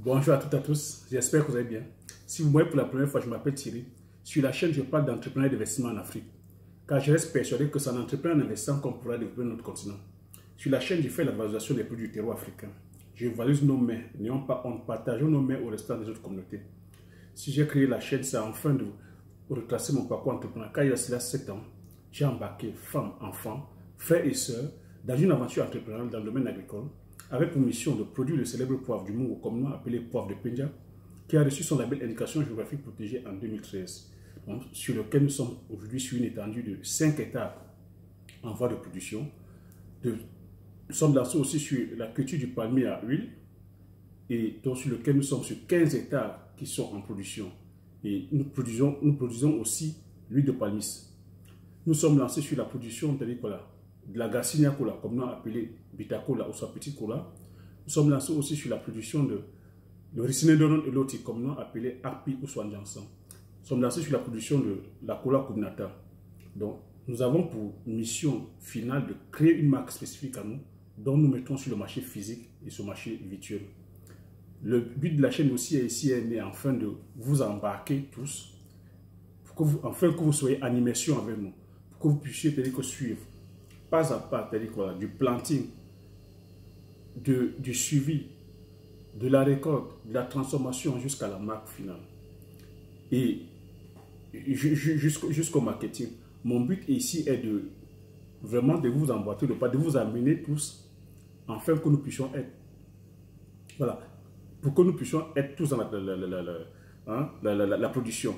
Bonjour à toutes et à tous, j'espère que vous allez bien. Si vous me voyez pour la première fois, je m'appelle Thierry. Sur la chaîne, je parle d'entrepreneuriat et d'investissement en Afrique. Car je reste persuadé que c'est en entreprenant et en investissant qu'on pourra développer notre continent. Sur la chaîne, je fais la valorisation des produits du terreau africain. Je valorise nos mains, n'ayons pas honte, partageons nos mains au restant des autres communautés. Si j'ai créé la chaîne, c'est enfin de retracer mon parcours entrepreneur. Car il y a cela 7 ans, j'ai embarqué femmes, enfants, frères et sœurs dans une aventure entrepreneuriale dans le domaine agricole, avec pour mission de produire le célèbre poivre du Mungo, communément appelé poivre de Penja, qui a reçu son label indication géographique protégée en 2013, donc, sur lequel nous sommes aujourd'hui sur une étendue de 5 hectares en voie de production. Nous sommes lancés aussi sur la culture du palmier à huile, et donc sur lequel nous sommes sur 15 hectares qui sont en production. Et nous produisons aussi l'huile de palmis. Nous sommes lancés sur la production de la Garcinia Cola, comme nous appelé Bita Cola ou soit Petit Cola. Nous sommes lancés aussi sur la production de Ricine Donon et Loti, comme nous appelé Arpi ou soit Jansan. Nous sommes lancés sur la production de la Cola Kubnata. Donc, nous avons pour mission finale de créer une marque spécifique à nous, dont nous mettons sur le marché physique et sur le marché virtuel. Le but de la chaîne aussi est ici afin de vous embarquer tous, afin que vous soyez en immersion avec nous, pour que vous puissiez suivre pas à pas, du planting, du suivi, de la récolte, de la transformation jusqu'à la marque finale. Et jusqu'au marketing. Mon but ici est de vraiment de vous emboîter le pas, de vous amener tous, afin que nous puissions être, voilà, pour que nous puissions être tous dans la production.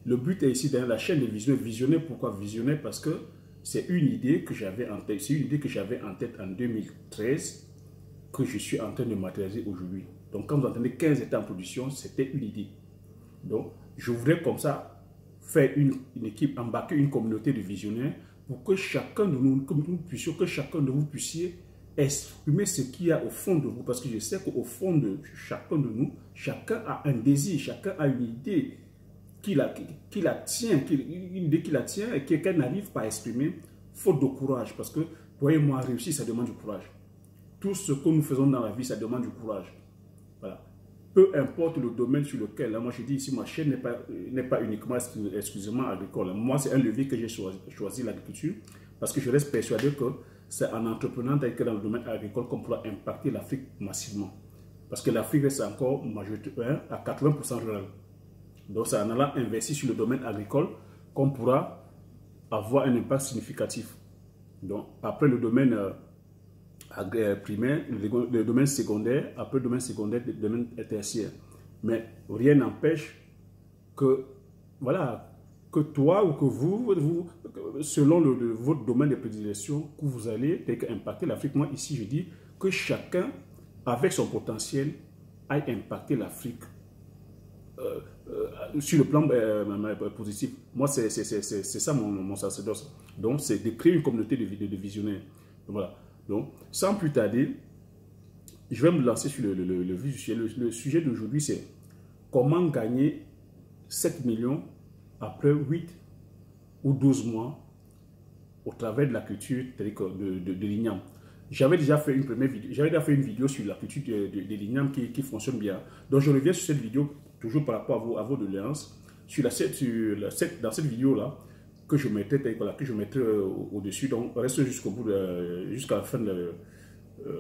Le but est ici dans la chaîne de visionner. Visionner, pourquoi visionner? Parce que c'est une idée que j'avais en tête. C'est une idée que j'avais en tête en 2013 que je suis en train de matérialiser aujourd'hui. Donc quand vous entendez 15 états en production, c'était une idée. Donc je voudrais comme ça faire une équipe, embarquer une communauté de visionnaires pour que chacun de nous, que chacun de vous puissiez exprimer ce qu'il y a au fond de vous. Parce que je sais qu'au fond de chacun de nous, chacun a un désir, chacun a une idée qui la tient et qu'elle n'arrive pas à exprimer, faute de courage. Parce que, voyez-moi, réussir, ça demande du courage. Tout ce que nous faisons dans la vie, ça demande du courage. Voilà. Peu importe le domaine sur lequel, là, moi je dis ici, ma chaîne n'est pas uniquement exclusivement agricole. Moi, c'est un levier que j'ai choisi l'agriculture, parce que je reste persuadé que c'est en entreprenant dans le domaine agricole qu'on pourra impacter l'Afrique massivement. Parce que l'Afrique reste encore majoritairement à 80% rural. Donc, c'est en allant investir sur le domaine agricole qu'on pourra avoir un impact significatif. Donc, après le domaine primaire, le domaine secondaire, après le domaine secondaire, le domaine tertiaire. Mais rien n'empêche que, voilà, que toi ou que vous selon votre domaine de prédilection, que vous allez impacter l'Afrique. Moi, ici, je dis que chacun, avec son potentiel, aille impacter l'Afrique. Sur le plan positif, moi c'est ça mon sacerdoce. Donc c'est de créer une communauté de visionnaires. Donc, voilà. Donc sans plus tarder, je vais me lancer sur le sujet. Le sujet d'aujourd'hui, c'est comment gagner 7 millions après 8 ou 12 mois au travers de la culture de l'igname. J'avais déjà fait une vidéo sur la culture de l'igname qui fonctionne bien. Donc je reviens sur cette vidéo toujours par rapport à vos doléances. Dans cette vidéo-là, que je mettrai au-dessus. Donc reste jusqu'au bout, jusqu'à la fin de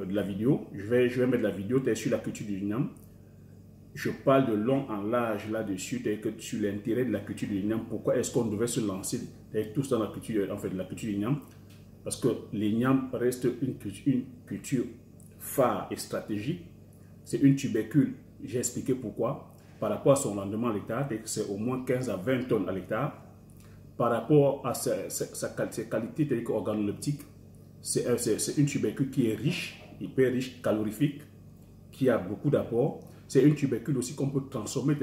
la vidéo. Je vais mettre la vidéo sur la culture de l'igname. Je parle de long en large là-dessus, sur l'intérêt de la culture de l'igname. Pourquoi est-ce qu'on devrait se lancer tous dans la culture, de la culture de l'igname? Parce que l'igname reste une culture phare et stratégique. C'est une tubercule. J'ai expliqué pourquoi. Par rapport à son rendement à l'hectare, c'est au moins 15 à 20 tonnes à l'hectare. Par rapport à ses qualités organoleptiques, c'est une tubercule qui est riche, hyper riche, calorifique, qui a beaucoup d'apports. C'est une tubercule aussi qu'on peut transformer.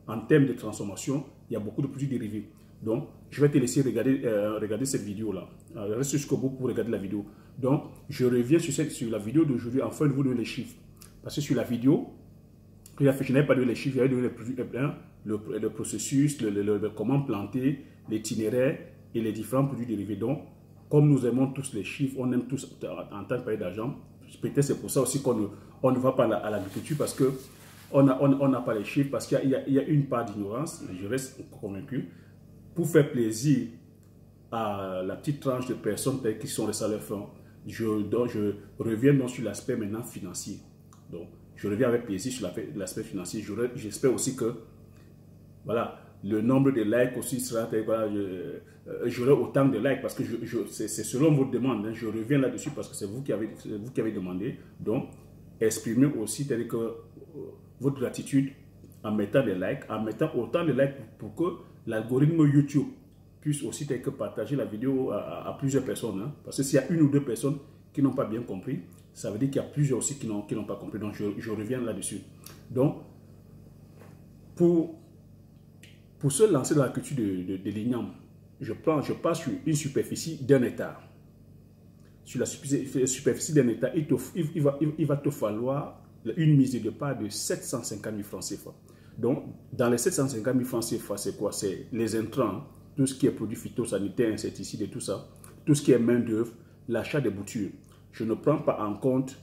En termes de transformation, il y a beaucoup de produits dérivés. Donc, je vais te laisser regarder cette vidéo-là. Reste jusqu'au bout pour regarder la vidéo. Donc, je reviens sur la vidéo d'aujourd'hui afin de vous donner les chiffres. Parce que sur la vidéo, je n'avais pas donné les chiffres, j'avais donné le processus, comment planter, l'itinéraire et les différents produits dérivés. Donc, comme nous aimons tous les chiffres, on aime tous entendre parler d'argent. Peut-être c'est pour ça aussi qu'on ne va pas à l'agriculture, parce que on n'a pas les chiffres parce qu'il y a une part d'ignorance, je reste convaincu. Pour faire plaisir à la petite tranche de personnes qui sont restés à leur fin, je reviens donc sur l'aspect maintenant financier. Donc, je reviens avec plaisir sur l'aspect financier. J'espère aussi que, voilà, le nombre de likes aussi sera, voilà, j'aurai autant de likes parce que c'est selon votre demande. Hein, je reviens là-dessus parce que c'est vous qui avez demandé. Donc, exprimez aussi que votre gratitude en mettant des likes, en mettant autant de likes pour que l'algorithme YouTube puisse aussi partager la vidéo à plusieurs personnes. Hein, parce que s'il y a une ou deux personnes qui n'ont pas bien compris, ça veut dire qu'il y a plusieurs aussi qui n'ont pas compris. Donc, je reviens là-dessus. Donc, pour se lancer dans la culture de l'igname, je pars sur une superficie d'1 hectare. Sur la superficie d'1 hectare, il va te falloir une mise de départ de 750 000 francs CFA. Donc, dans les 750 000 francs CFA, c'est quoi? C'est les intrants, tout ce qui est produits phytosanitaires, insecticides et tout ça, tout ce qui est main-d'œuvre, l'achat des boutures. Je ne prends pas en compte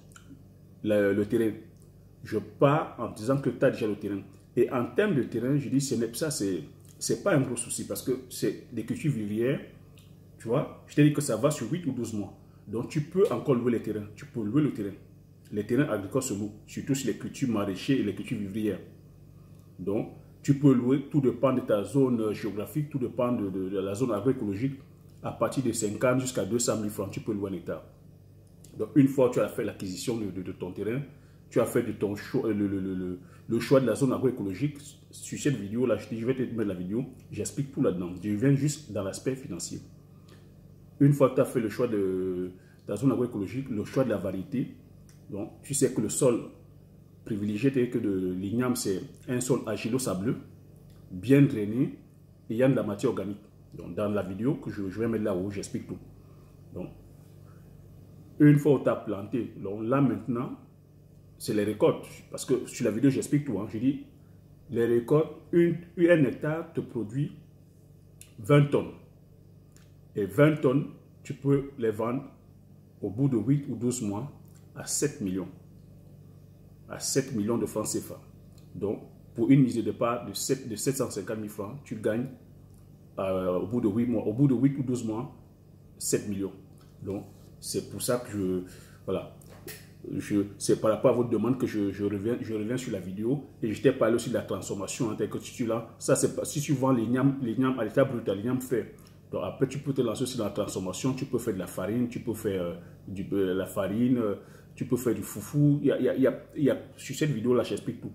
le terrain. Je pars en disant que tu as déjà le terrain. Et en termes de terrain, je dis ça, c'est pas un gros souci parce que c'est des cultures vivrières. Tu vois, je t'ai dit que ça va sur 8 ou 12 mois. Donc, tu peux encore louer les terrains. Tu peux louer le terrain. Les terrains agricoles se louent, surtout sur les cultures maraîchères et les cultures vivrières. Donc, tu peux louer, tout dépend de ta zone géographique, tout dépend de la zone agroécologique. À partir de 50 jusqu'à 200 000 francs, tu peux louer un hectare. Donc, une fois que tu as fait l'acquisition de ton terrain, tu as fait de ton choix, le choix de la zone agroécologique. Sur cette vidéo, là, je vais te mettre la vidéo, j'explique tout là-dedans. Je viens juste dans l'aspect financier. Une fois que tu as fait le choix de ta zone agroécologique, le choix de la variété, donc tu sais que le sol privilégié tel que de l'igname, c'est un sol argilo-sableux, bien drainé, ayant de la matière organique. Donc, dans la vidéo que je vais mettre là-haut, j'explique tout. Donc, une fois que tu as planté, donc là maintenant, c'est les récoltes. Parce que sur la vidéo, j'explique tout. Hein. Je dis, les récoltes, un hectare te produit 20 tonnes. Et 20 tonnes, tu peux les vendre au bout de 8 ou 12 mois à 7 millions. À 7 millions de francs CFA. Donc, pour une mise de départ de 750 000 francs, tu gagnes au bout de 8 mois, au bout de 8 ou 12 mois, 7 millions. Donc, c'est pour ça que voilà. C'est par rapport à votre demande que je reviens sur la vidéo et je t'ai parlé aussi de la transformation. Hein, que tu là, ça c'est pas si tu vends l'igname à l'état brut, l'igname fait. Donc après tu peux te lancer aussi dans la transformation, tu peux faire de la farine, tu peux faire la farine, tu peux faire du foufou. Sur cette vidéo là, j'explique tout.